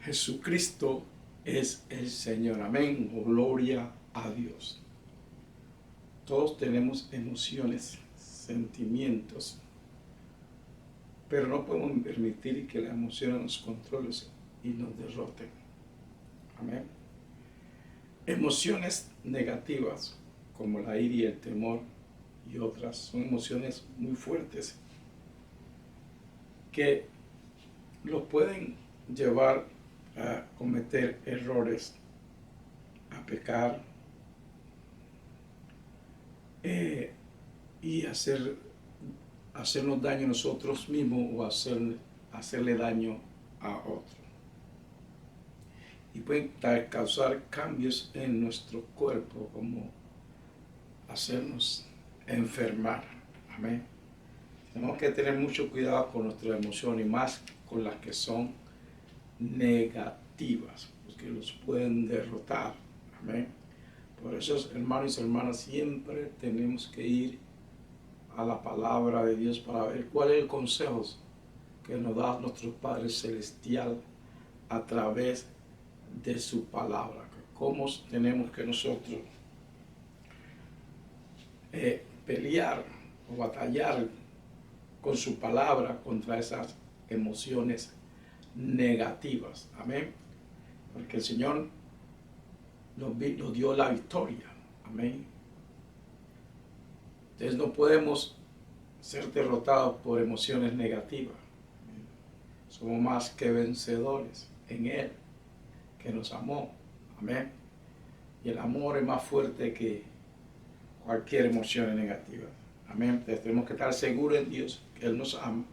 Jesucristo es el Señor. Amén. Oh, gloria a Dios. Todos tenemos emociones, sentimientos, pero no podemos permitir que las emociones nos controlen y nos derroten. Amén. Emociones negativas, como la ira y el temor y otras, son emociones muy fuertes que los pueden llevar a cometer errores, a pecar y hacernos daño a nosotros mismos o hacerle daño a otros. Y pueden causar cambios en nuestro cuerpo, como hacernos enfermar. Amén. Tenemos que tener mucho cuidado con nuestras emociones, y más con las que son negativas, porque los pueden derrotar. Amén. Por eso, hermanos y hermanas, siempre tenemos que ir a la palabra de Dios para ver cuál es el consejo que nos da nuestro Padre Celestial a través de su palabra. Cómo tenemos que nosotros pelear o batallar con su palabra contra esas emociones negativas. Amén. Porque el Señor nos dio la victoria. Amén. Entonces no podemos ser derrotados por emociones negativas. Somos más que vencedores en Él, que nos amó. Amén. Y el amor es más fuerte que cualquier emoción negativa. Amén. Entonces tenemos que estar seguros en Dios, que Él nos ama,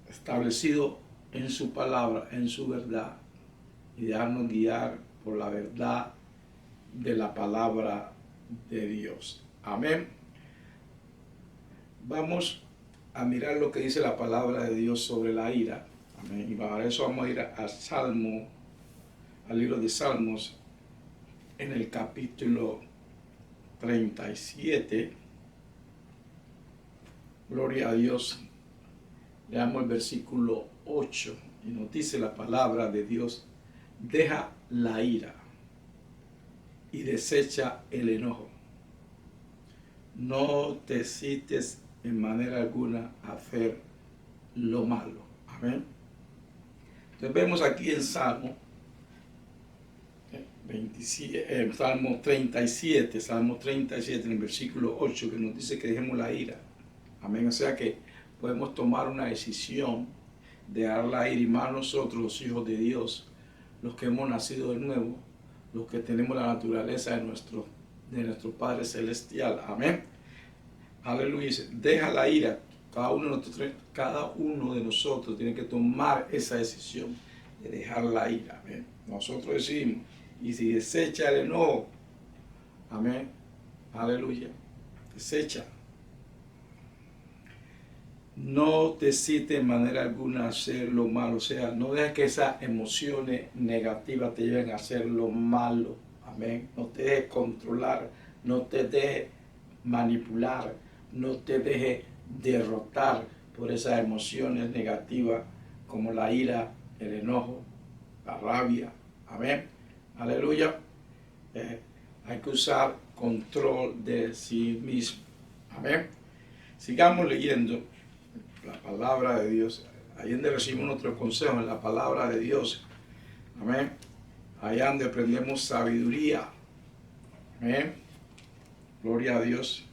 establecido en su palabra, en su verdad, y dejarnos guiar por la verdad de la palabra de Dios. Amén. Vamos a mirar lo que dice la palabra de Dios sobre la ira. Amén. Y para eso vamos a ir al libro de Salmos, en el capítulo 37. Gloria a Dios. Leamos el versículo 8 y nos dice la palabra de Dios: deja la ira y desecha el enojo. No te excites en manera alguna a hacer lo malo. Amén. Entonces vemos aquí en Salmo 37, en el versículo 8, que nos dice que dejemos la ira. Amén. O sea que podemos tomar una decisión de dejar la ira, y más nosotros, los hijos de Dios, los que hemos nacido de nuevo, los que tenemos la naturaleza de nuestro Padre Celestial. Amén. Aleluya. Deja la ira. Cada uno de nosotros tiene que tomar esa decisión de dejar la ira. Amén. Nosotros decimos, y si desecha el enojo, amén, aleluya, desecha. No te excites de manera alguna a hacer lo malo. O sea, no dejes que esas emociones negativas te lleven a hacer lo malo. Amén. No te dejes controlar, no te dejes manipular, no te dejes derrotar por esas emociones negativas como la ira, el enojo, la rabia. Amén. Aleluya. Hay que usar control de sí mismo. Amén. Sigamos leyendo la palabra de Dios. Ahí donde recibimos nuestro consejo, en la palabra de Dios. Amén. Allá donde aprendemos sabiduría. Amén. Gloria a Dios.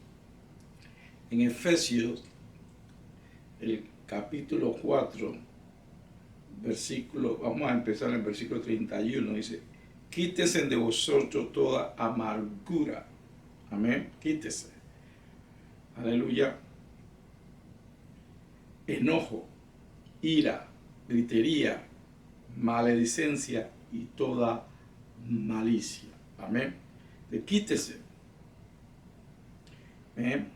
En Efesios, el capítulo 4, vamos a empezar en el versículo 31, dice: quítese de vosotros toda amargura. Amén. Quítese. Aleluya. Enojo, ira, gritería, maledicencia y toda malicia. Amén. Quítese. Amén.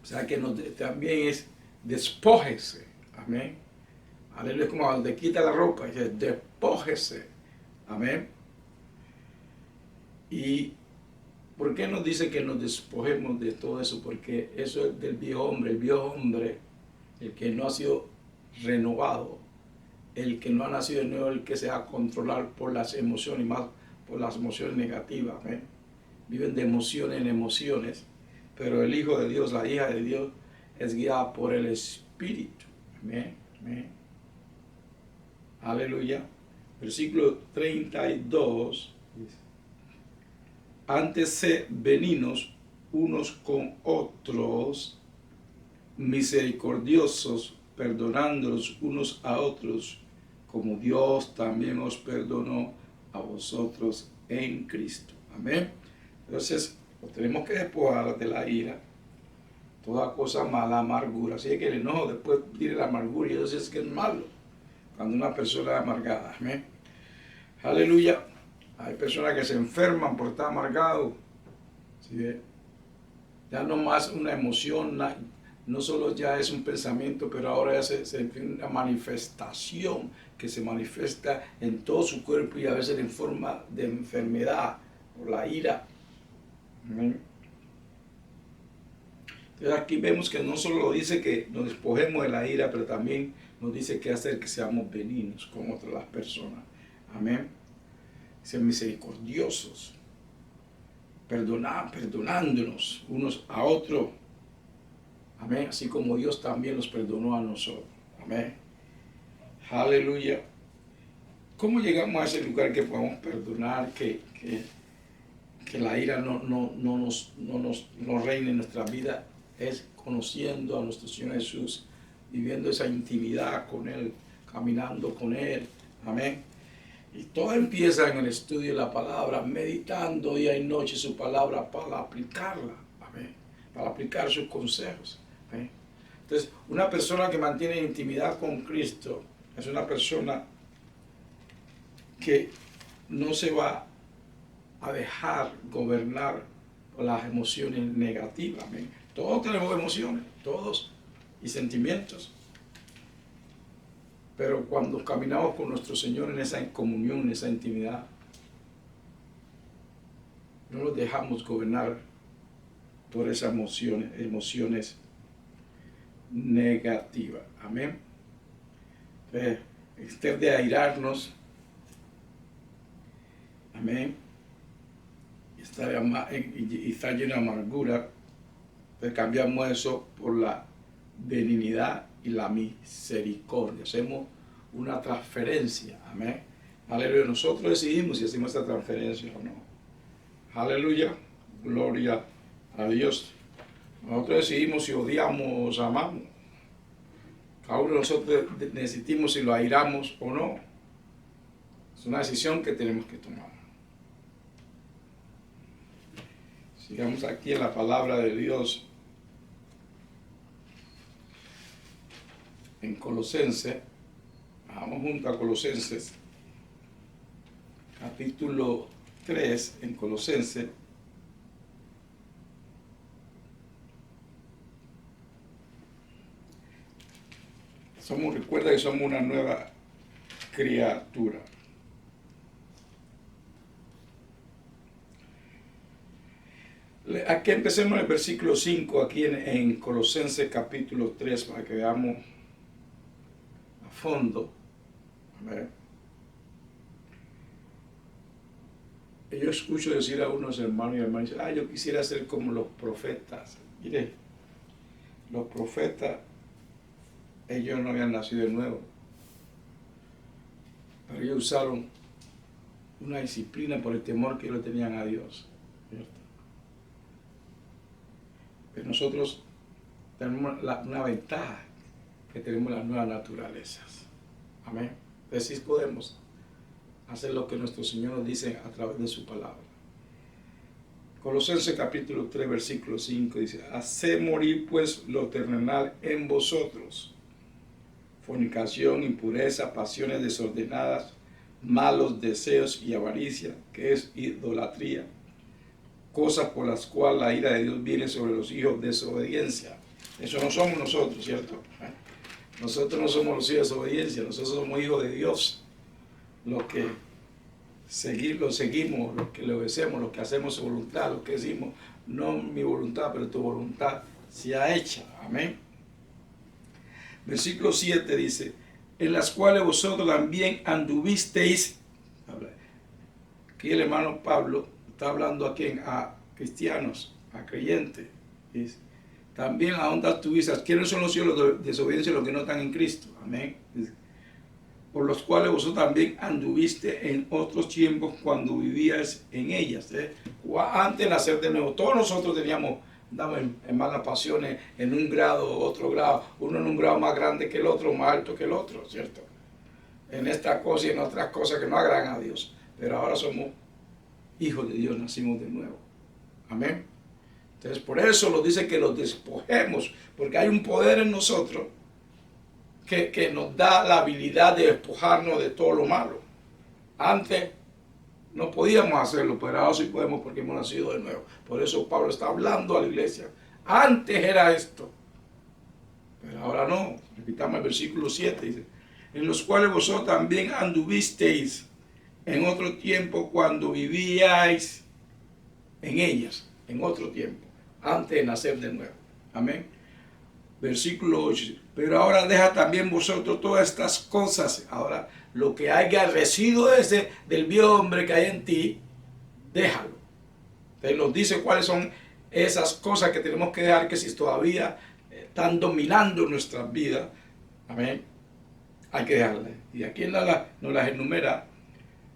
O sea que también es despójese. Amén. Aleluya. Es como cuando te quita la ropa, dice despójese. Amén. ¿Y por qué nos dice que nos despojemos de todo eso? Porque eso es del viejo hombre. El viejo hombre, el que no ha sido renovado, el que no ha nacido de nuevo, el que se va a controlar por las emociones, y más por las emociones negativas. Amén. Viven de emociones en emociones, pero el Hijo de Dios, la hija de Dios, es guiada por el Espíritu. Amén. Amén. Aleluya. Versículo 32. Antes sed benignos unos con otros, misericordiosos, perdonándolos unos a otros, como Dios también os perdonó a vosotros en Cristo. Amén. Entonces, nos tenemos que despojar de la ira, toda cosa mala, amargura. Así que el enojo después tiene la amargura y eso es que es malo cuando una persona es amargada. Amén. Aleluya. Hay personas que se enferman por estar amargados. ¿Sí? Ya no más una emoción, no solo ya es un pensamiento, pero ahora ya es una manifestación que se manifiesta en todo su cuerpo y a veces en forma de enfermedad por la ira. Amén. Entonces aquí vemos que no solo dice que nos despojemos de la ira, pero también nos dice que hacer que seamos benignos con otras las personas. Amén. Ser misericordiosos, perdonándonos unos a otros. Amén. Así como Dios también nos perdonó a nosotros. Amén. Aleluya. ¿Cómo llegamos a ese lugar que podemos perdonar, que la ira no reine en nuestra vida? Es conociendo a nuestro Señor Jesús, viviendo esa intimidad con Él, caminando con Él. Amén. Y todo empieza en el estudio de la palabra, meditando día y noche su palabra para aplicarla. Amén. Para aplicar sus consejos. Amén. Entonces, una persona que mantiene intimidad con Cristo es una persona que no se va a dejar gobernar por las emociones negativas. Amén. Todos tenemos emociones, todos, y sentimientos. Pero cuando caminamos con nuestro Señor en esa comunión, en esa intimidad, no nos dejamos gobernar por esas emociones negativas. Amén. En de airarnos, amén, y estar lleno de amargura, pues cambiamos eso por la benignidad y la misericordia. Hacemos una transferencia. Amén. Aleluya. Nosotros decidimos si hacemos esta transferencia o no. Aleluya. Gloria a Dios. Nosotros decidimos si odiamos o amamos. Cada uno de nosotros decidimos si lo airamos o no. Es una decisión que tenemos que tomar. Sigamos aquí en la palabra de Dios. En Colosenses, vamos juntos a Colosenses, capítulo 3, en Colosenses. Recuerda que somos una nueva criatura. Aquí empecemos en el versículo 5, aquí en Colosenses capítulo 3, para que veamos a fondo. A ver. Yo escucho decir a unos hermanos y hermanas, yo quisiera ser como los profetas. Mire, los profetas, ellos no habían nacido de nuevo, pero ellos usaron una disciplina por el temor que ellos tenían a Dios. ¿Cierto? Pero nosotros tenemos una ventaja, que tenemos las nuevas naturalezas. Amén. Entonces sí podemos hacer lo que nuestro Señor nos dice a través de su palabra. Colosenses capítulo 3, versículo 5 dice: haced morir pues lo terrenal en vosotros, fornicación, impureza, pasiones desordenadas, malos deseos y avaricia, que es idolatría, cosas por las cuales la ira de Dios viene sobre los hijos de desobediencia. Eso no somos nosotros, ¿cierto? Nosotros no somos los hijos de desobediencia, nosotros somos hijos de Dios. Los que lo seguimos, los que le obedecemos, los que hacemos su voluntad, los que decimos, no mi voluntad, pero tu voluntad sea hecha. Amén. Versículo 7 dice: en las cuales vosotros también anduvisteis. Aquí el hermano Pablo está hablando a cristianos, a creyentes. Dice, también a dónde anduvisteis. ¿Quiénes son los hijos de desobediencia? Los que no están en Cristo. Amén. Dice, por los cuales vosotros también anduviste en otros tiempos cuando vivíais en ellas. Antes de nacer de nuevo, todos nosotros andamos en malas pasiones, en un grado, otro grado, uno en un grado más grande que el otro, más alto que el otro, ¿cierto? En esta cosa y en otras cosas que no agradan a Dios. Pero ahora somos hijos de Dios, nacimos de nuevo. Amén. Entonces por eso nos dice que los despojemos, porque hay un poder en nosotros que nos da la habilidad de despojarnos de todo lo malo. Antes no podíamos hacerlo, pero ahora sí podemos porque hemos nacido de nuevo. Por eso Pablo está hablando a la iglesia. Antes era esto, pero ahora no. Repitamos el versículo 7, dice, en los cuales vosotros también anduvisteis en otro tiempo cuando vivíais en ellas, en otro tiempo, antes de nacer de nuevo. Amén. Versículo 8. Pero ahora deja también vosotros todas estas cosas. Ahora, lo que haya residuo del viejo hombre que hay en ti, déjalo. Entonces nos dice cuáles son esas cosas que tenemos que dejar, que si todavía están dominando nuestras vidas, amén, hay que dejarlas. Y aquí nos las enumera.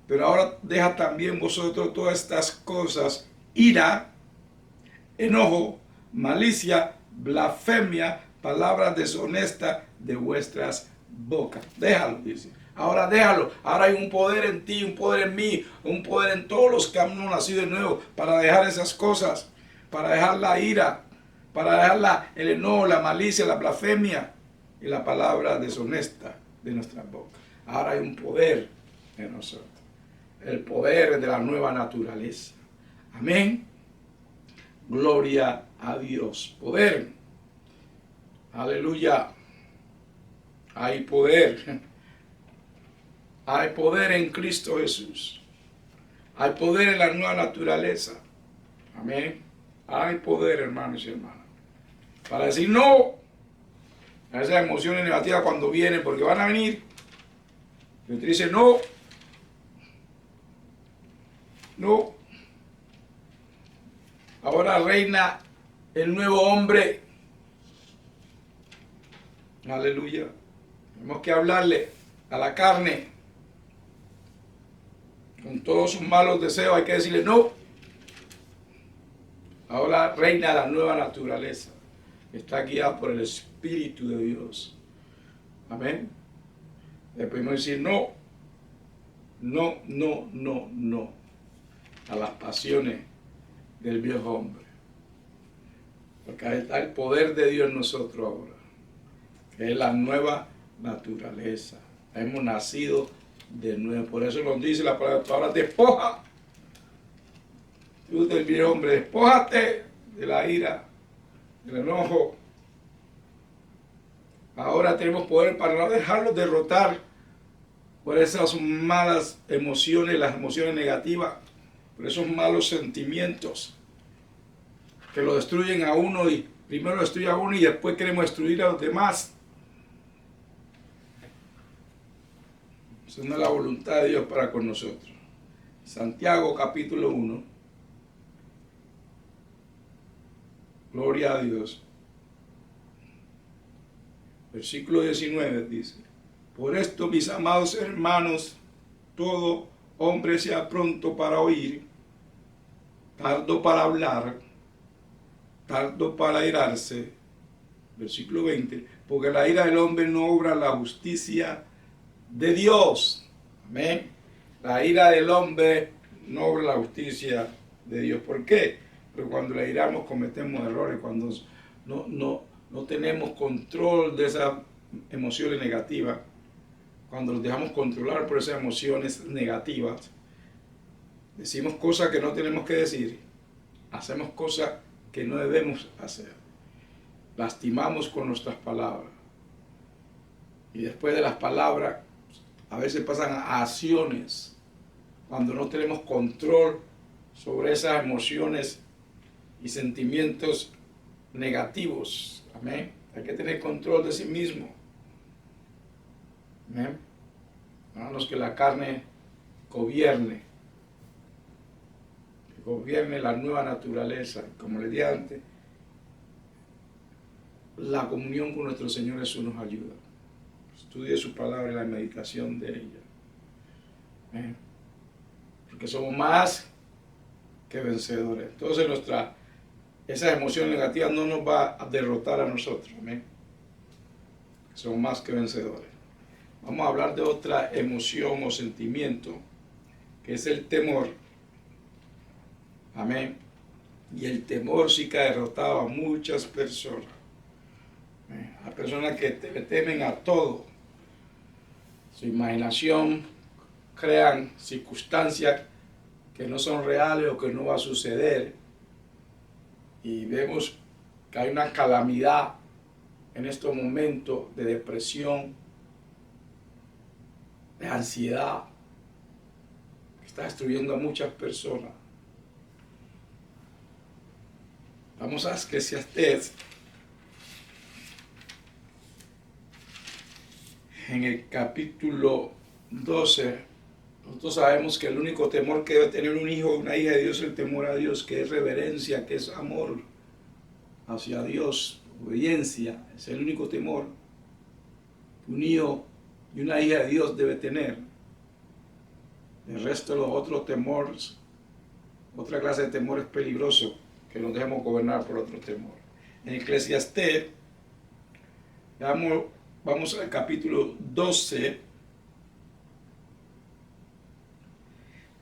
Pero ahora deja también vosotros todas estas cosas: ira, enojo, malicia, blasfemia, palabras deshonestas de vuestras bocas. Déjalo, dice. Ahora déjalo. Ahora hay un poder en ti, un poder en mí, un poder en todos los que han nacido de nuevo para dejar esas cosas, para dejar la ira, para dejar el enojo, la malicia, la blasfemia y la palabra deshonesta de nuestras bocas. Ahora hay un poder en nosotros. El poder de la nueva naturaleza. Amén. Gloria a Dios. Poder. Aleluya. Hay poder. Hay poder en Cristo Jesús. Hay poder en la nueva naturaleza. Amén. Hay poder, hermanos y hermanas, para decir no a esas emociones negativas cuando vienen, porque van a venir. Y usted dice no. No. Ahora reina el nuevo hombre. Aleluya. Tenemos que hablarle a la carne. Con todos sus malos deseos hay que decirle no. Ahora reina la nueva naturaleza. Está guiada por el Espíritu de Dios. Amén. Le podemos decir no. No, no, no, no. A las pasiones del viejo hombre. Porque ahí está el poder de Dios en nosotros ahora, que es la nueva naturaleza. Hemos nacido de nuevo. Por eso nos dice la palabra, ahora despoja. Tú del viejo hombre, despójate de la ira, del enojo. Ahora tenemos poder para no dejarlos derrotar por esas malas emociones, las emociones negativas, por esos malos sentimientos que lo destruyen a uno, y primero lo destruye a uno y después queremos destruir a los demás. Esa no es la voluntad de Dios para con nosotros. Santiago capítulo 1. Gloria a Dios. Versículo 19 dice: por esto, mis amados hermanos, todo hombre sea pronto para oír, tardo para hablar, tardo para airarse. Versículo 20, porque la ira del hombre no obra la justicia de Dios. Amén. La ira del hombre no obra la justicia de Dios. ¿Por qué? Porque cuando la iramos cometemos errores, cuando no tenemos control de esas emociones negativas, cuando nos dejamos controlar por esas emociones negativas, decimos cosas que no tenemos que decir, hacemos cosas que no debemos hacer, lastimamos con nuestras palabras, y después de las palabras a veces pasan a acciones, cuando no tenemos control sobre esas emociones y sentimientos negativos. Amén. Hay que tener control de sí mismo. Amén. Hermanos, que la carne gobierne la nueva naturaleza. Como le dije antes, la comunión con nuestro Señor Jesús nos ayuda. Estudie su palabra y la meditación de ella. Amén. Porque somos más que vencedores. Entonces esa emoción negativa no nos va a derrotar a nosotros. Amén. Somos más que vencedores. Vamos a hablar de otra emoción o sentimiento, que es el temor. Amén. Y el temor sí que ha derrotado a muchas personas. Amén. A personas que temen a todo. Su imaginación crean circunstancias que no son reales o que no va a suceder. Y vemos que hay una calamidad en estos momentos de depresión, de ansiedad, que está destruyendo a muchas personas. Vamos a Eclesiastés, en el capítulo 12. Nosotros sabemos que el único temor que debe tener un hijo o una hija de Dios es el temor a Dios, que es reverencia, que es amor hacia Dios, obediencia. Es el único temor que un hijo y una hija de Dios debe tener. El resto de los otros temores, otra clase de temor es peligroso, que nos dejemos gobernar por otro temor. En Eclesiastés, vamos al capítulo 12,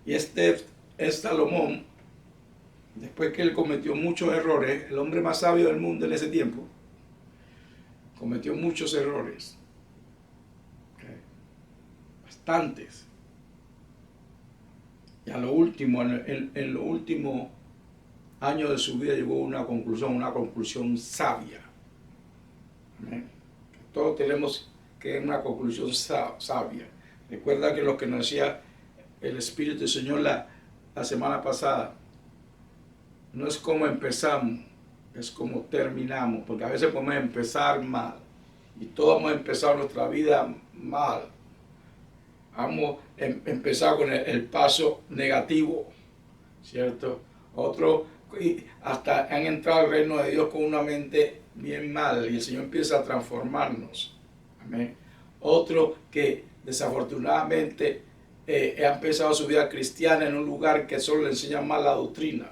y este es Salomón, después que él cometió muchos errores, el hombre más sabio del mundo en ese tiempo, cometió muchos errores, bastantes. Y a lo último, en los últimos años de su vida llegó a una conclusión sabia. Amén. Todos tenemos que una conclusión sabia. Recuerda que lo que nos decía el Espíritu del Señor la semana pasada, no es como empezamos, es como terminamos, porque a veces podemos empezar mal, y todos hemos empezado nuestra vida mal. Hemos empezado con el paso negativo, ¿cierto? Otros hasta han entrado al reino de Dios con una mente bien mal, y el Señor empieza a transformarnos. Amén. Otro que desafortunadamente ha empezado su vida cristiana en un lugar que solo le enseñan malas doctrinas.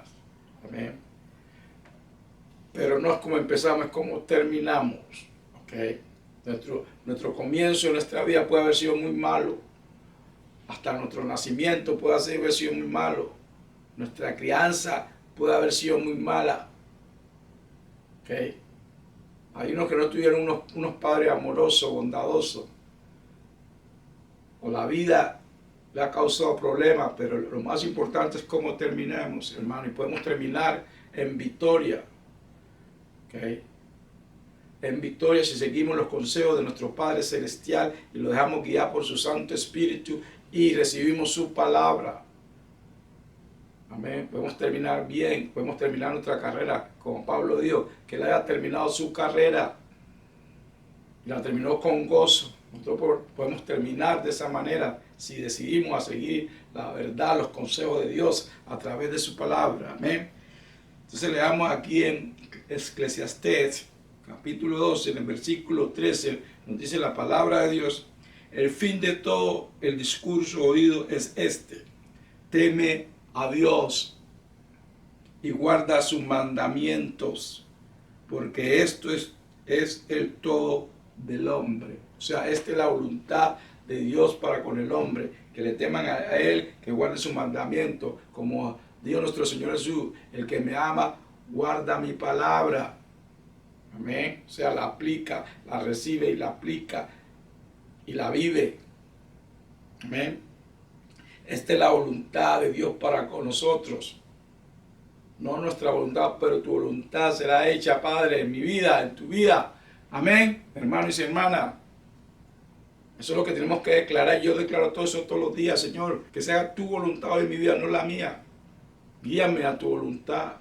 Amén. Pero no es como empezamos, es como terminamos. ¿Okay? Nuestro comienzo de nuestra vida puede haber sido muy malo. Hasta nuestro nacimiento puede haber sido muy malo. Nuestra crianza puede haber sido muy mala. ¿Okay? Hay unos que no tuvieron unos padres amorosos, bondadosos. O la vida le ha causado problemas, pero lo más importante es cómo terminamos, hermano. Y podemos terminar en victoria. ¿Okay? En victoria si seguimos los consejos de nuestro Padre Celestial y lo dejamos guiar por su Santo Espíritu y recibimos su palabra. Amén. Podemos terminar bien, podemos terminar nuestra carrera, como Pablo dijo, que él haya terminado su carrera y la terminó con gozo. Nosotros podemos terminar de esa manera si decidimos a seguir la verdad, los consejos de Dios a través de su palabra. Amén. Entonces leamos aquí en Eclesiastés, capítulo 12, en el versículo 13, nos dice la palabra de Dios: el fin de todo el discurso oído es este: teme a Dios y guarda sus mandamientos, porque esto es el todo del hombre. O sea, esta es la voluntad de Dios para con el hombre, que le teman a Él, que guarde sus mandamientos, como dijo nuestro Señor Jesús: el que me ama, guarda mi palabra. Amén. O sea, la aplica, la recibe y la aplica y la vive. Amén. Esta es la voluntad de Dios para con nosotros. No nuestra voluntad, pero tu voluntad será hecha, Padre, en mi vida, en tu vida. Amén, hermanos y hermanas. Eso es lo que tenemos que declarar. Yo declaro todo eso todos los días, Señor. Que sea tu voluntad en mi vida, no la mía. Guíame a tu voluntad.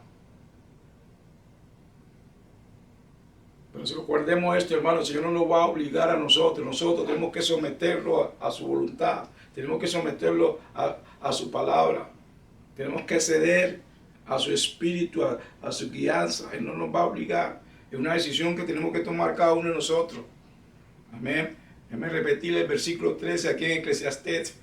Pero si guardemos esto, hermano, el Señor no nos va a obligar a nosotros. Nosotros tenemos que someterlo a su voluntad. Tenemos que someterlo a su palabra. Tenemos que ceder a su espíritu, a su guianza. Él no nos va a obligar. Es una decisión que tenemos que tomar cada uno de nosotros. Amén. Déjame repetir el versículo 13 aquí en Eclesiastés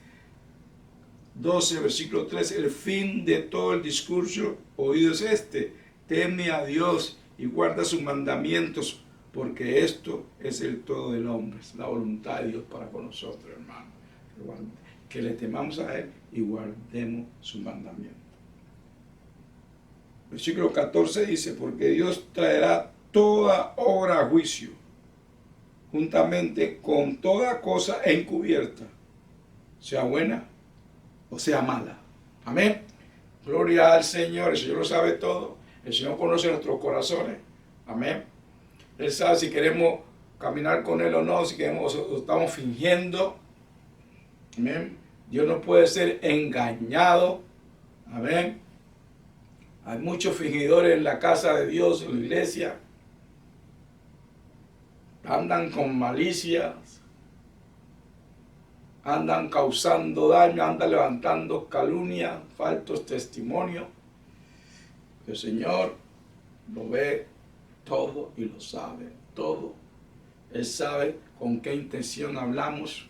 12, versículo 13. El fin de todo el discurso oído es este: teme a Dios y guarda sus mandamientos, porque esto es el todo del hombre. Es la voluntad de Dios para con nosotros, hermano. Que le temamos a Él y guardemos sus mandamientos. Versículo 14 dice: porque Dios traerá toda obra a juicio, juntamente con toda cosa encubierta, sea buena o sea mala. Amén. Gloria al Señor. El Señor lo sabe todo. El Señor conoce nuestros corazones. Amén. Él sabe si queremos caminar con Él o no, si queremos o estamos fingiendo. Amén. Dios no puede ser engañado. Amén. Hay muchos fingidores en la casa de Dios, en la iglesia. Andan con malicias, andan causando daño, andan levantando calumnias, falsos testimonios. El Señor lo ve todo y lo sabe todo. Él sabe con qué intención hablamos,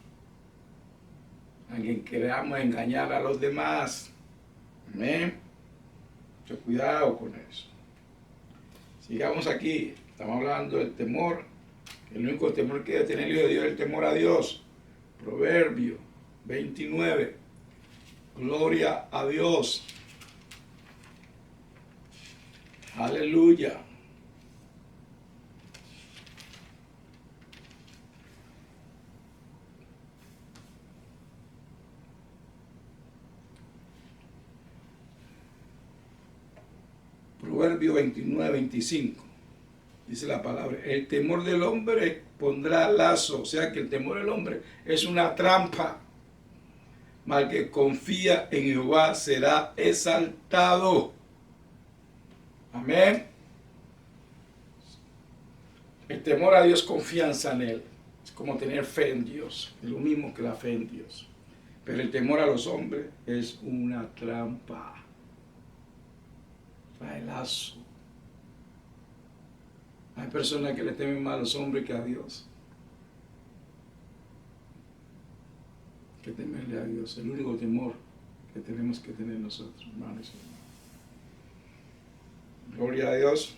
a quien queramos engañar a los demás. Amén. Mucho cuidado con eso. Sigamos aquí. Estamos hablando del temor. El único temor que debe tener el Hijo de Dios es el temor a Dios. Proverbio 29. Gloria a Dios. Aleluya. Proverbio 29, 25. Dice la palabra: el temor del hombre pondrá lazo. O sea que el temor del hombre es una trampa. Mal que confía en Jehová será exaltado. Amén. El temor a Dios es confianza en Él. Es como tener fe en Dios. Es lo mismo que la fe en Dios. Pero el temor a los hombres es una trampa. Trae lazo. Hay personas que le temen más a los hombres que a Dios. Que temerle a Dios. El único temor que tenemos que tener nosotros, hermanos y hermanas. Gloria a Dios.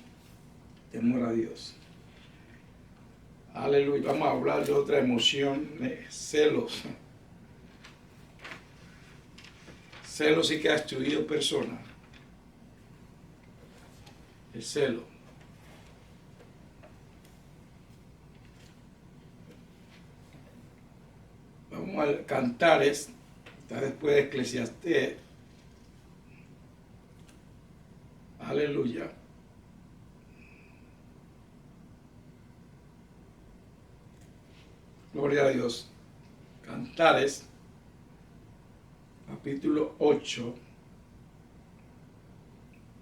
Temor a Dios. Aleluya. Vamos a hablar de otra emoción, celos. Celos sí que ha destruido personas. El celo. Vamos al Cantares, está después de Eclesiastés. Aleluya. Gloria a Dios. Cantares, capítulo 8,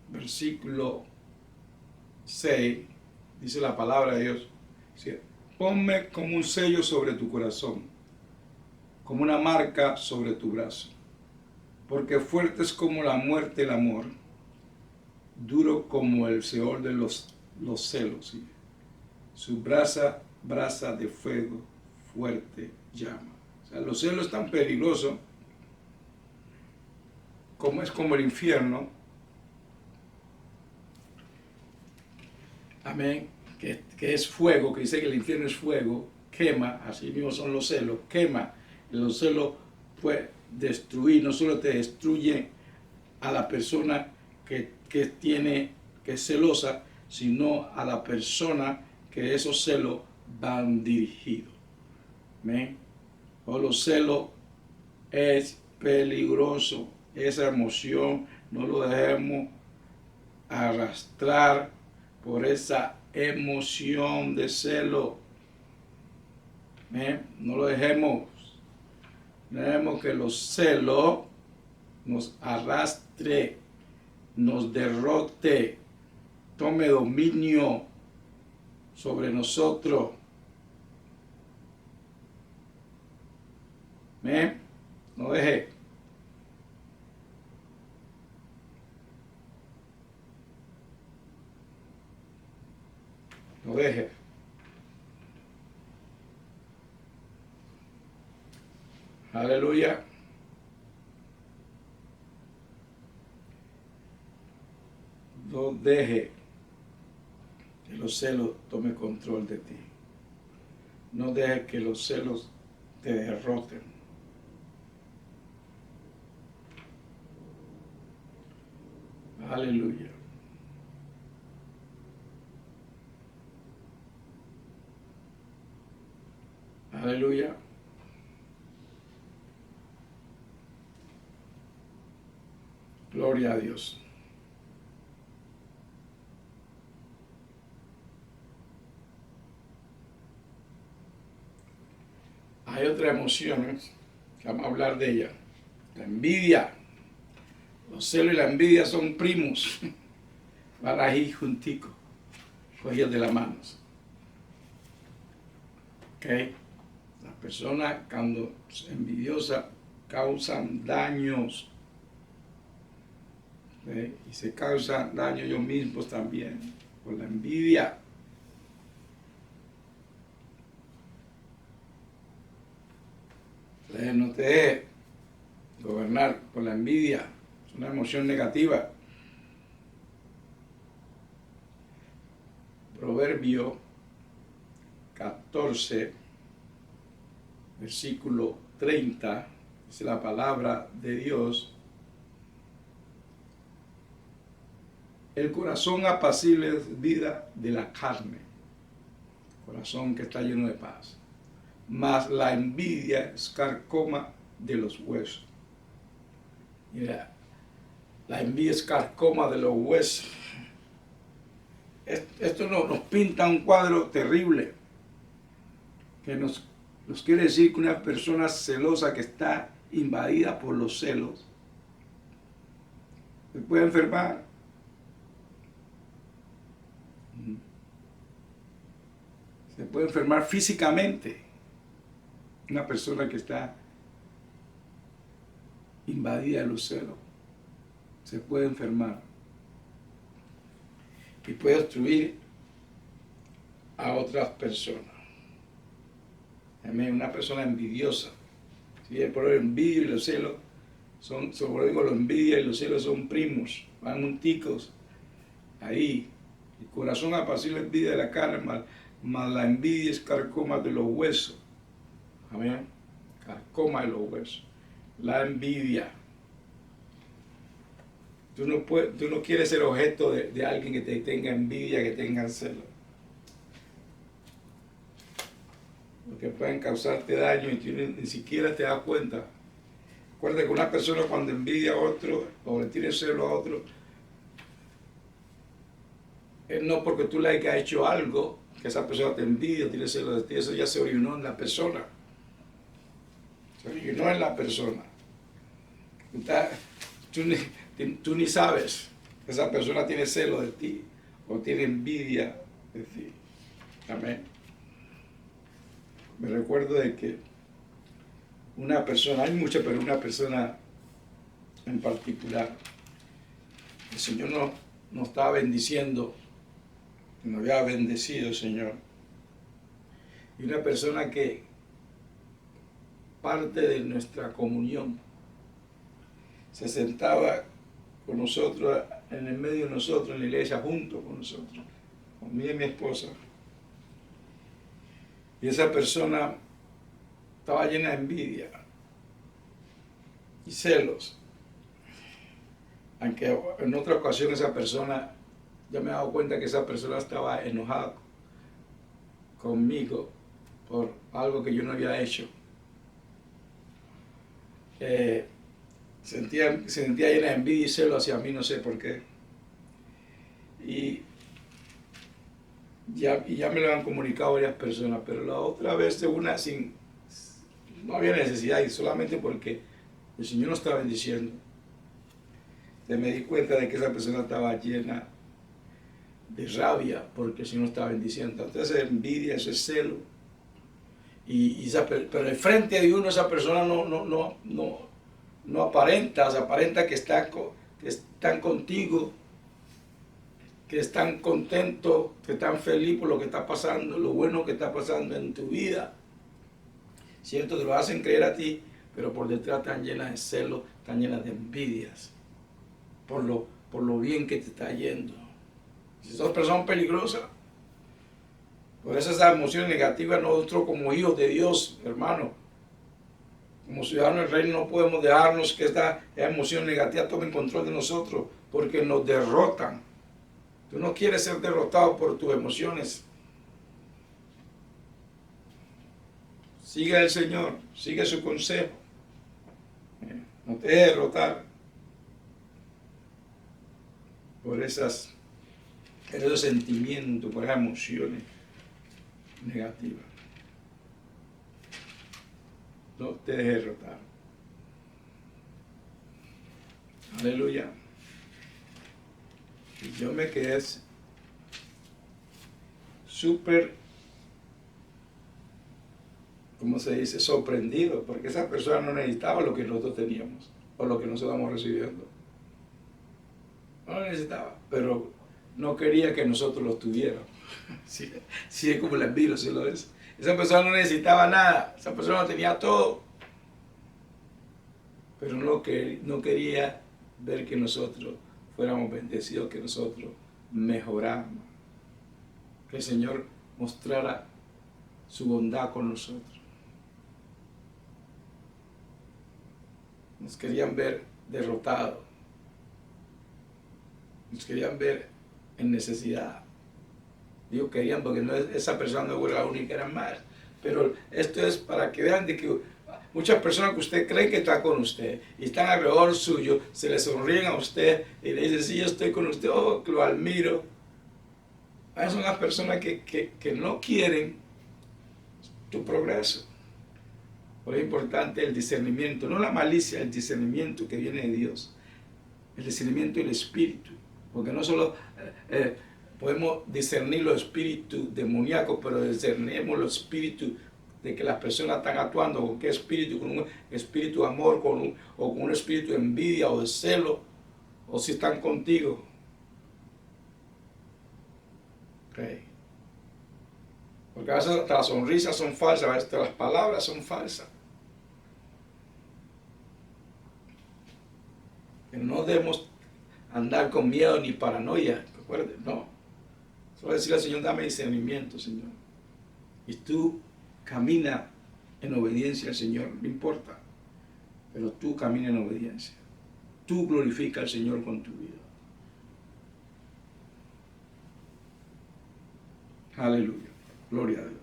versículo 6, dice la palabra de Dios: ponme como un sello sobre tu corazón, como una marca sobre tu brazo, porque fuerte es como la muerte el amor, duro como el seol de los celos, ¿sí? Su brasa de fuego, fuerte llama. O sea, los celos tan peligrosos como es como el infierno. Amén. Que es fuego, que dice que el infierno es fuego, quema, así mismo son los celos, quema. Los celos pueden destruir, no solo te destruyen a la persona que es celosa, sino a la persona que esos celos van dirigidos. ¿Amén? O los celos es peligroso, esa emoción no lo dejemos arrastrar por esa emoción de celo. ¿Amén? No lo dejemos. No dejemos que los celos nos arrastre, nos derrote, tome dominio sobre nosotros. ¿Amén? No deje. No deje. Aleluya. No deje que los celos tomen control de ti. No deje que los celos te derroten. Aleluya. Aleluya. Gloria a Dios. Hay otras emociones que vamos a hablar de ellas. La envidia. Los celos y la envidia son primos. Van ahí junticos, cogidos de las manos. ¿Ok? Las personas cuando son envidiosas causan daños. ¿Ok? Y se causan daño ellos mismos también por la envidia. Entonces, no te dejes gobernar por la envidia. Es una emoción negativa. Proverbio 14, versículo 30, dice la palabra de Dios: el corazón apacible es vida de la carne, corazón que está lleno de paz, mas la envidia es carcoma de los huesos. Mira, la envidia es carcoma de los huesos. Esto nos pinta un cuadro terrible, que nos quiere decir que una persona celosa que está invadida por los celos se puede enfermar. Se puede enfermar físicamente. Una persona que está invadida de los celos se puede enfermar y puede destruir a otras personas. Amén. Una persona envidiosa. Si por el envidia y los celos son, sobre digo, la envidia y los celos son primos, van junticos ahí. El corazón apacible es vida de la carne, mas la envidia es carcoma de los huesos. Amén. Carcoma de los huesos. La envidia. Tú no quieres ser objeto de alguien que te tenga envidia, que tenga celo. Porque pueden causarte daño y tú ni siquiera te das cuenta. Recuerda que una persona cuando envidia a otro o le tiene celo a otro, es no porque tú le hayas hecho algo, que esa persona te envidia, tiene celo de ti, eso ya se originó en la persona. Se originó en la persona. Tú ni sabes que esa persona tiene celo de ti o tiene envidia de ti. Amén. Me recuerdo de que una persona, hay muchas, pero una persona en particular, el Señor nos estaba bendiciendo, nos había bendecido el Señor. Y una persona que parte de nuestra comunión se sentaba con nosotros, en el medio de nosotros, en la iglesia, junto con nosotros, conmigo y mi esposa. Y esa persona estaba llena de envidia y celos. Aunque en otra ocasión esa persona, yo me he dado cuenta que esa persona estaba enojada conmigo por algo que yo no había hecho. Se sentía llena de envidia y celo hacia mí, no sé por qué. Y ya me lo han comunicado varias personas, pero la otra vez no había necesidad, y solamente porque el Señor nos estaba bendiciendo. Me di cuenta de que esa persona estaba llena de rabia porque el Señor está bendiciendo. Entonces envidia, ese celo. Pero al frente de uno esa persona no aparenta, se aparenta que están contigo, que están contentos, que están felices por lo que está pasando, lo bueno que está pasando en tu vida. Cierto, te lo hacen creer a ti, pero por detrás están llenas de celos, están llenas de envidias por lo bien que te está yendo. Esas personas son peligrosas. Por eso esas emociones negativas nosotros como hijos de Dios, hermano, como ciudadanos del reino no podemos dejarnos que esta emoción negativa tome control de nosotros porque nos derrotan. Tú no quieres ser derrotado por tus emociones. Sigue al Señor, sigue su consejo. No te dejes derrotar por esos sentimientos, por esas emociones negativas. No te dejes derrotar. Aleluya. Y yo me quedé súper, ¿cómo se dice?, sorprendido, porque esa persona no necesitaba lo que nosotros teníamos, o lo que nosotros estamos recibiendo. No lo necesitaba, pero no quería que nosotros lo tuviéramos. Sí, es como la envidia, ¿sí lo es? Esa persona no necesitaba nada, esa persona tenía todo, pero no quería ver que nosotros fuéramos bendecidos, que nosotros mejoráramos, que el Señor mostrara su bondad con nosotros. Nos querían ver derrotados, nos querían ver en necesidad. Digo querían porque esa persona no era la única, eran más. Pero esto es para que vean de que muchas personas que usted cree que están con usted y están alrededor suyo, se le sonríen a usted y le dicen, sí, yo estoy con usted, oh, lo admiro. Esas son las personas que no quieren tu progreso. Por eso es importante el discernimiento, no la malicia, el discernimiento que viene de Dios. El discernimiento del espíritu. Porque no solo podemos discernir los espíritus demoníacos, pero discernimos los espíritus de que las personas están actuando, con qué espíritu, con un espíritu de amor, o con un espíritu de envidia o de celo, o si están contigo. Okay. Porque a veces hasta las sonrisas son falsas, a veces hasta las palabras son falsas. Que no debemos andar con miedo ni paranoia, recuerden, no. Solo decirle al Señor, dame discernimiento, Señor. Y tú camina en obediencia al Señor, no importa. Pero tú camina en obediencia. Tú glorifica al Señor con tu vida. Aleluya. Gloria a Dios.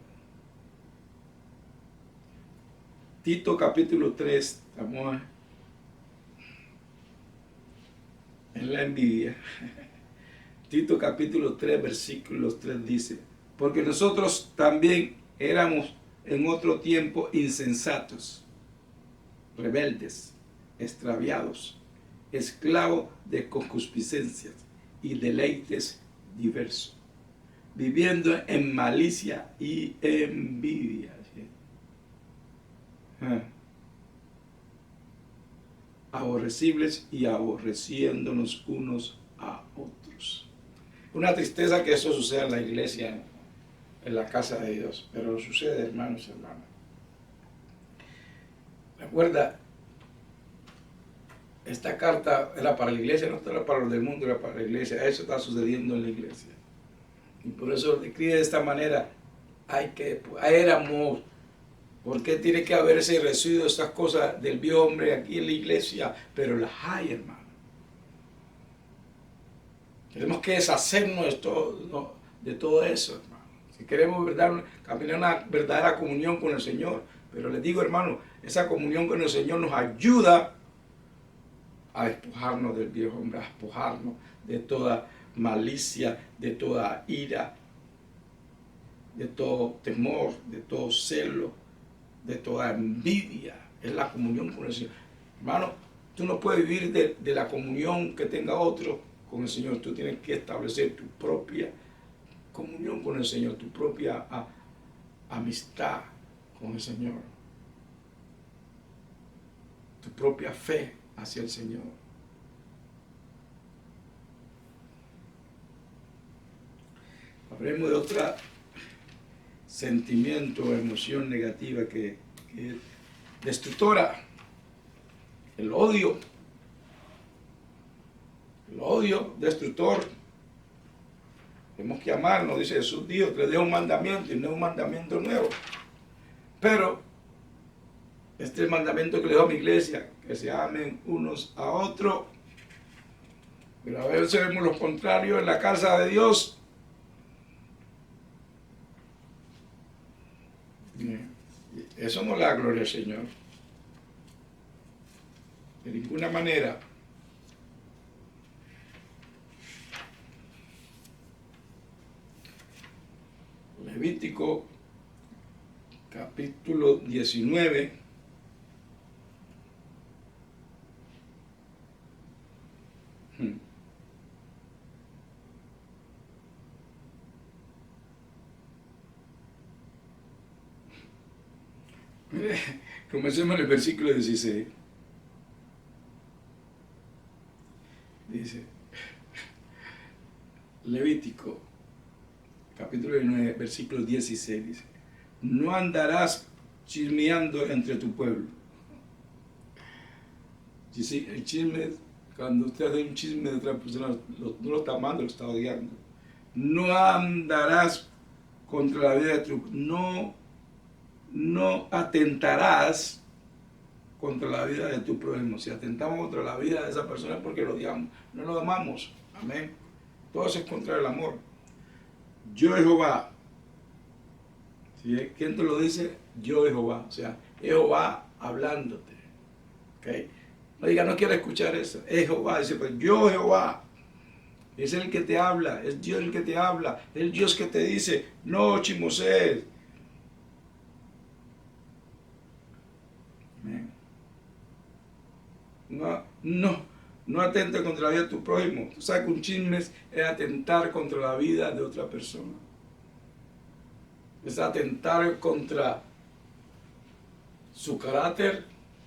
Tito capítulo 3, estamos en la envidia. Tito capítulo 3, versículos 3 dice, porque nosotros también éramos en otro tiempo insensatos, rebeldes, extraviados, esclavos de concupiscencias y deleites diversos, viviendo en malicia y envidia. Aborrecibles y aborreciéndonos unos a otros. Una tristeza que eso suceda en la iglesia, en la casa de Dios, pero sucede, hermanos y hermanas. Recuerda, esta carta era para la iglesia, no era para los del mundo, era para la iglesia. Eso está sucediendo en la iglesia. Y por eso escribe de esta manera, éramos, porque tiene que haber ese residuo, estas cosas del viejo hombre aquí en la iglesia, pero las hay, hermano. Tenemos que deshacernos de todo eso, hermano. Si queremos caminar una verdadera comunión con el Señor. Pero les digo, hermano, esa comunión con el Señor nos ayuda a despojarnos del viejo hombre, a despojarnos de toda malicia, de toda ira, de todo temor, de todo celo, de toda envidia. Es la comunión con el Señor. Hermano, tú no puedes vivir de la comunión que tenga otro con el Señor. Tú tienes que establecer tu propia comunión con el Señor, tu propia amistad con el Señor, tu propia fe hacia el Señor. Hablemos de otro sentimiento o emoción negativa que es destructora, el odio. El odio destructor. Tenemos que amarnos, dice Jesús, Dios le dio un mandamiento y no es un mandamiento nuevo. Pero este es el mandamiento que le dio a mi iglesia, que se amen unos a otros. Pero a veces vemos lo contrario en la casa de Dios. Eso no le da gloria al Señor. De ninguna manera. Levítico, capítulo 19. Comencemos en el versículo 16. Dice, Levítico, capítulo 9, versículo 16, dice, no andarás chismeando entre tu pueblo. Dice, el chisme, cuando usted hace un chisme de otra persona, no lo está amando, lo está odiando. No andarás contra la vida de tu pueblo. No atentarás contra la vida de tu prójimo. Si atentamos contra la vida de esa persona es porque lo odiamos, no lo amamos. Amén. Todo eso es contra el amor. Yo Jehová. ¿Quién te lo dice? Yo Jehová. O sea, Jehová hablándote. ¿Okay? No diga, no quiero escuchar eso. Es Jehová. Dice, pues yo Jehová. Es el que te habla. Es Dios el que te habla. Es el Dios que te dice, no chismoses. No atente contra la vida de tu prójimo. Tú sabes que un chisme es atentar contra la vida de otra persona. Es atentar contra su carácter.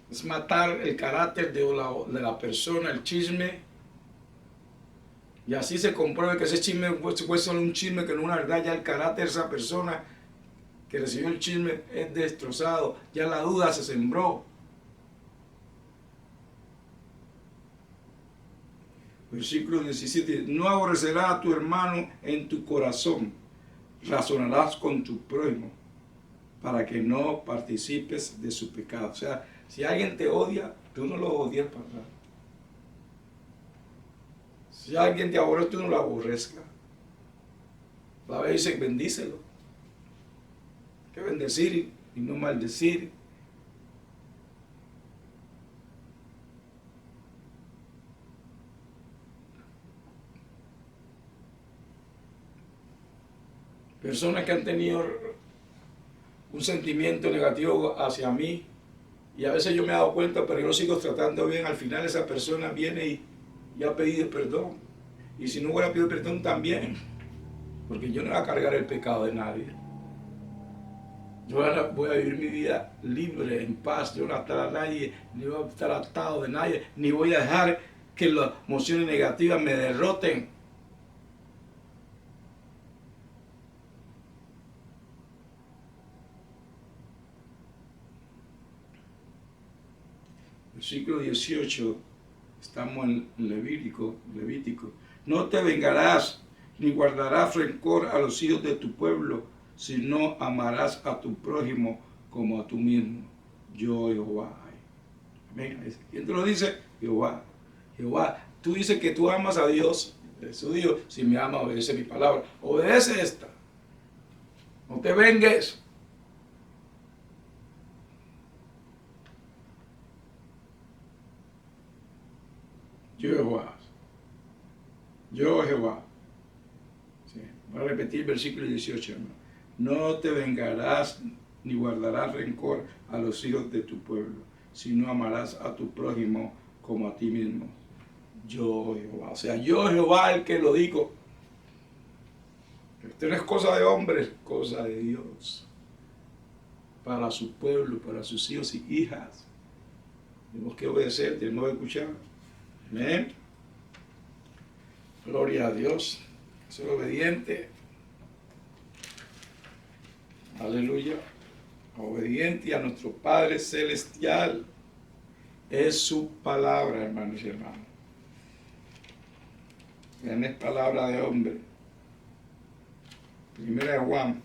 Es matar el carácter de la persona, el chisme. Y así se comprueba que ese chisme fue solo un chisme, que no es una verdad. Ya el carácter de esa persona que recibió el chisme es destrozado. Ya la duda se sembró. Versículo 17, no aborrecerás a tu hermano en tu corazón, razonarás con tu prójimo, para que no participes de su pecado. O sea, si alguien te odia, tú no lo odies para nada. Si alguien te aborrece, tú no lo aborrezcas. La Biblia dice, bendícelo. Hay que bendecir y no maldecir. Personas que han tenido un sentimiento negativo hacia mí, y a veces yo me he dado cuenta, pero yo lo sigo tratando bien. Al final esa persona viene y ha pedido perdón. Y si no hubiera pedido perdón también, porque yo no voy a cargar el pecado de nadie. Yo voy a vivir mi vida libre, en paz. Yo no voy a estar a nadie, ni voy a estar atado de nadie, ni voy a dejar que las emociones negativas me derroten. Versículo 18, estamos en Levítico. No te vengarás ni guardarás rencor a los hijos de tu pueblo, sino amarás a tu prójimo como a tú mismo. Yo Jehová. Amén. ¿Quién te lo dice? Jehová. Jehová. Tú dices que tú amas a Dios. Jesús dijo, si me ama, obedece mi palabra. Obedece esta. No te vengues. Yo Jehová. Yo Jehová. Sí. Voy a repetir el versículo 18. No te vengarás ni guardarás rencor a los hijos de tu pueblo, sino amarás a tu prójimo como a ti mismo. yo Jehová. O sea, yo Jehová el que lo digo. Esto no es cosa de hombres, cosa de Dios. Para su pueblo, para sus hijos y hijas. Tenemos que obedecer, tenemos que escuchar. Amén. Gloria a Dios. Ser obediente. Aleluya. Obediente a nuestro Padre Celestial. Es su palabra, hermanos y hermanas. No es palabra de hombre. Primera de Juan.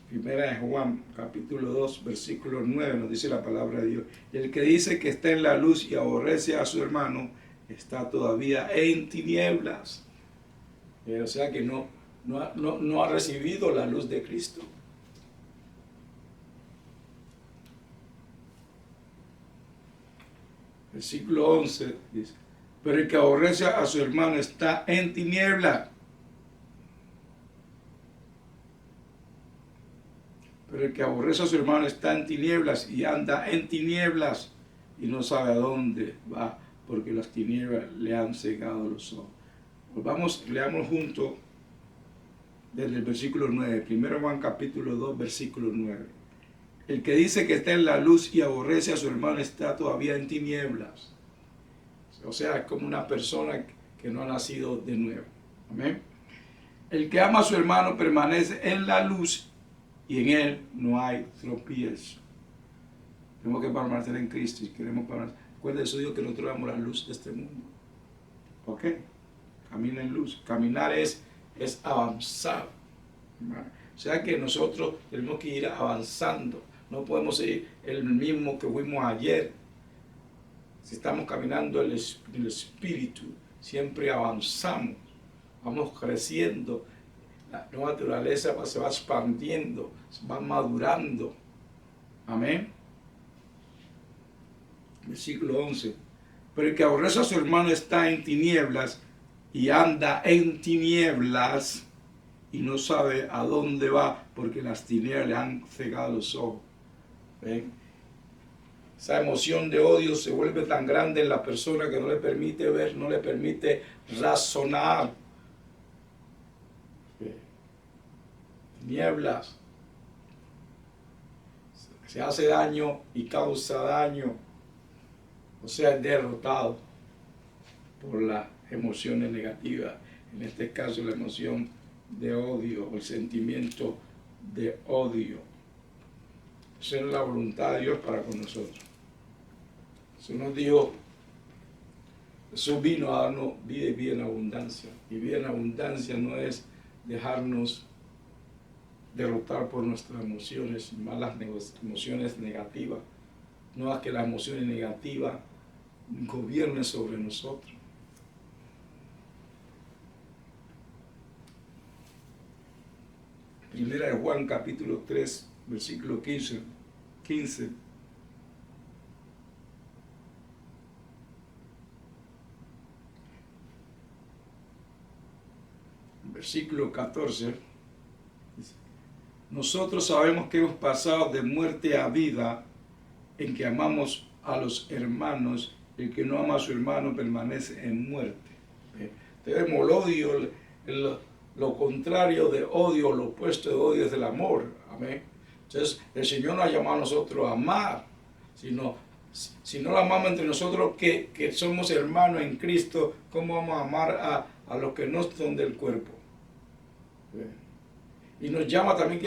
Primera de Juan, capítulo 2, versículo 9, nos dice la palabra de Dios. Y el que dice que está en la luz y aborrece a su hermano, está todavía en tinieblas. O sea que no ha recibido la luz de Cristo. Versículo 11 dice, pero el que aborrece a su hermano está en tinieblas. Pero el que aborrece a su hermano está en tinieblas y anda en tinieblas y no sabe a dónde va, porque las tinieblas le han cegado los ojos. Pues leamos juntos desde el versículo 9, 1 Juan capítulo 2, versículo 9. El que dice que está en la luz y aborrece a su hermano está todavía en tinieblas. O sea, es como una persona que no ha nacido de nuevo. Amén. El que ama a su hermano permanece en la luz y en él no hay tropiezo. Tenemos que permanecer en Cristo y queremos permanecer. Recuerda eso, Dios, que nosotros damos la luz de este mundo. ¿Ok? Camina en luz. Caminar es avanzar. O sea que nosotros tenemos que ir avanzando. No podemos ser el mismo que fuimos ayer. Si estamos caminando en el Espíritu, siempre avanzamos. Vamos creciendo. La nueva naturaleza se va expandiendo, se va madurando. Amén. Versículo 11. Pero el que aborrece a su hermano está en tinieblas y anda en tinieblas y no sabe a dónde va porque las tinieblas le han cegado los ojos. ¿Ven? Esa emoción de odio se vuelve tan grande en la persona que no le permite ver, no le permite razonar. Tinieblas. Se hace daño y causa daño. O sea, es derrotado por las emociones negativas. En este caso, la emoción de odio o el sentimiento de odio. Esa es la voluntad de Dios para con nosotros. Jesús nos dijo, Jesús vino a darnos vida y vida en abundancia. Y vida en abundancia no es dejarnos derrotar por nuestras emociones, malas emociones negativas. No es que las emociones negativas gobiernen sobre nosotros. Primera de Juan capítulo 3, versículo 15. Versículo 14. Nosotros sabemos que hemos pasado de muerte a vida en que amamos a los hermanos. El que no ama a su hermano permanece en muerte. Tenemos el odio, lo contrario de odio, lo opuesto de odio es el amor. Amén. Entonces, el Señor nos ha llamado a nosotros a amar. Si no lo amamos entre nosotros, que somos hermanos en Cristo, ¿cómo vamos a amar a los que no son del cuerpo? Y nos llama también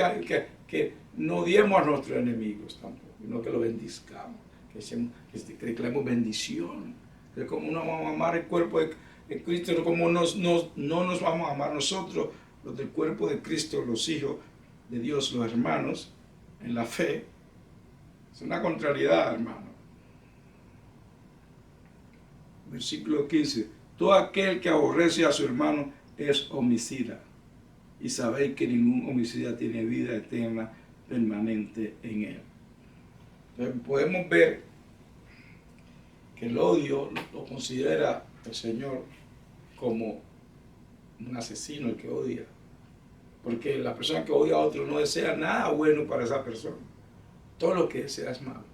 que no odiemos a nuestros enemigos tampoco, sino que lo bendizcamos, que declaremos bendición. Que como no vamos a amar el cuerpo de Cristo, como no nos vamos a amar nosotros, los del cuerpo de Cristo, los hijos de Dios, los hermanos, en la fe. Es una contrariedad, hermano. Versículo 15. Todo aquel que aborrece a su hermano es homicida. Y sabéis que ningún homicida tiene vida eterna permanente en él. Entonces podemos ver que el odio lo considera el Señor como un asesino, el que odia. Porque la persona que odia a otro no desea nada bueno para esa persona. Todo lo que desea es malo.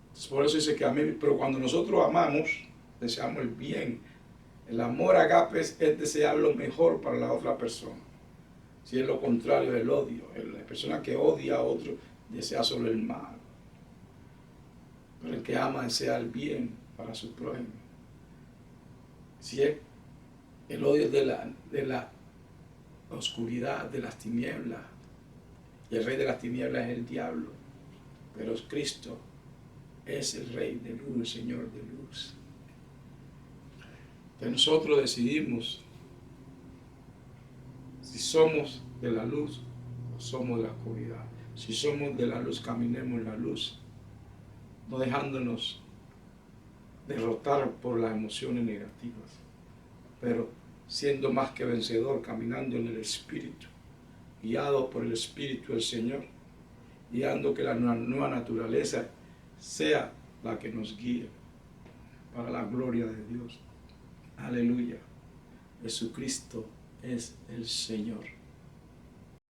Entonces, por eso dice que a mí, pero cuando nosotros amamos, deseamos el bien. El amor agape es desear lo mejor para la otra persona. Si es lo contrario del odio, la persona que odia a otro desea solo el mal. Pero el que ama desea el bien para su prójimo. Si es el odio de la oscuridad, de las tinieblas, y el rey de las tinieblas es el diablo, pero Cristo es el rey de luz, el Señor de luz. Entonces nosotros decidimos si somos de la luz o somos de la oscuridad. Si somos de la luz, caminemos en la luz, no dejándonos derrotar por las emociones negativas, pero siendo más que vencedor, caminando en el Espíritu, guiado por el Espíritu del Señor, guiando que la nueva naturaleza sea la que nos guíe para la gloria de Dios. Aleluya. Jesucristo es el Señor.